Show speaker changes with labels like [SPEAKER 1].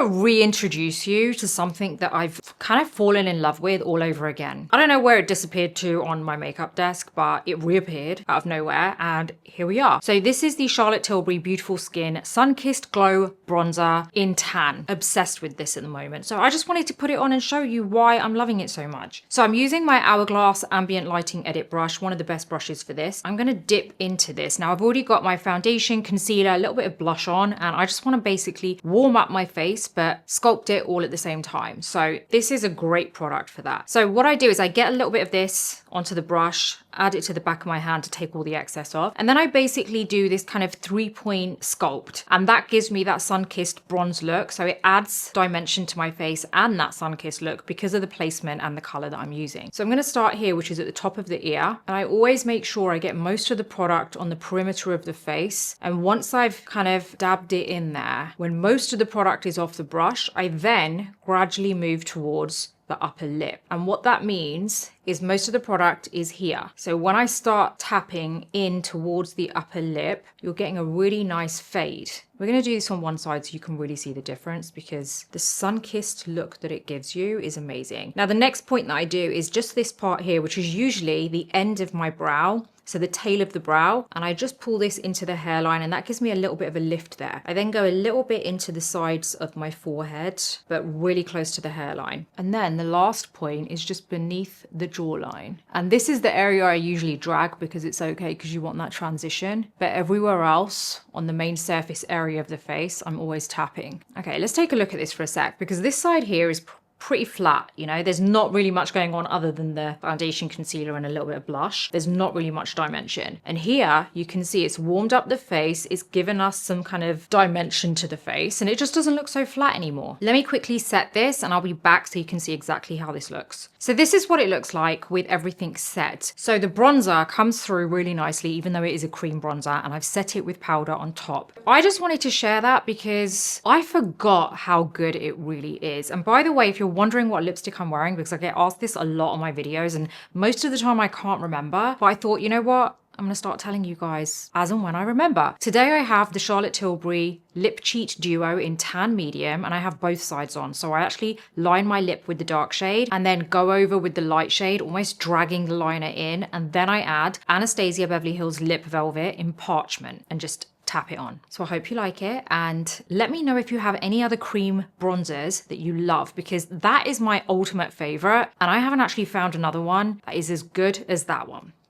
[SPEAKER 1] to reintroduce you to something that I've kind of fallen in love with all over again. I don't know where it disappeared to on my makeup desk, but it reappeared out of nowhere and here we are. So this is the Charlotte Tilbury Beautiful Skin Sun-Kissed Glow Bronzer in Tan. Obsessed with this at the moment. So I just wanted to put it on and show you why I'm loving it so much. So I'm using my Hourglass Ambient Lighting Edit brush, one of the best brushes for this. I'm going to dip into this. Now I've already got my foundation, concealer, a little bit of blush on, and I just want to basically warm up my face but sculpt it all at the same time. So this is a great product for that. So what I do is I get a little bit of this onto the brush, add it to the back of my hand to take all the excess off, and then I basically do this kind of 3-point sculpt, and that gives me that sun-kissed bronze look. So it adds dimension to my face and that sun-kissed look because of the placement and the color that I'm using. So I'm going to start here, which is at the top of the ear, and I always make sure I get most of the product on the perimeter of the face. And once I've kind of dabbed it in there, when most of the product is off the brush, I then gradually move towards the upper lip. And what that means is most of the product is here. So when I start tapping in towards the upper lip, you're getting a really nice fade. We're going to do this on one side so you can really see the difference, because the sun-kissed look that it gives you is amazing. Now the next point that I do is just this part here, which is usually the end of my brow. So the tail of the brow, and I just pull this into the hairline, and that gives me a little bit of a lift there. I then go a little bit into the sides of my forehead, but really close to the hairline. And then the last point is just beneath the jawline. And this is the area I usually drag because it's okay, because you want that transition. But everywhere else on the main surface area of the face, I'm always tapping. Okay, let's take a look at this for a sec, because this side here is pretty flat, you know, there's not really much going on other than the foundation, concealer, and a little bit of blush. There's not really much dimension. And here you can see it's warmed up the face, it's given us some kind of dimension to the face, and it just doesn't look so flat anymore. Let me quickly set this and I'll be back so you can see exactly how this looks. So this is what it looks like with everything set. So the bronzer comes through really nicely, even though it is a cream bronzer, and I've set it with powder on top. I just wanted to share that because I forgot how good it really is. And by the way, if you're wondering what lipstick I'm wearing, because I get asked this a lot on my videos and most of the time I can't remember, but I thought, you know what? I'm going to start telling you guys as and when I remember. Today I have the Charlotte Tilbury Lip Cheat Duo in Tan Medium, and I have both sides on. So I actually line my lip with the dark shade and then go over with the light shade, almost dragging the liner in. And then I add Anastasia Beverly Hills Lip Velvet in Parchment and just tap it on. So I hope you like it, and let me know if you have any other cream bronzers that you love, because that is my ultimate favorite, and I haven't actually found another one that is as good as that one.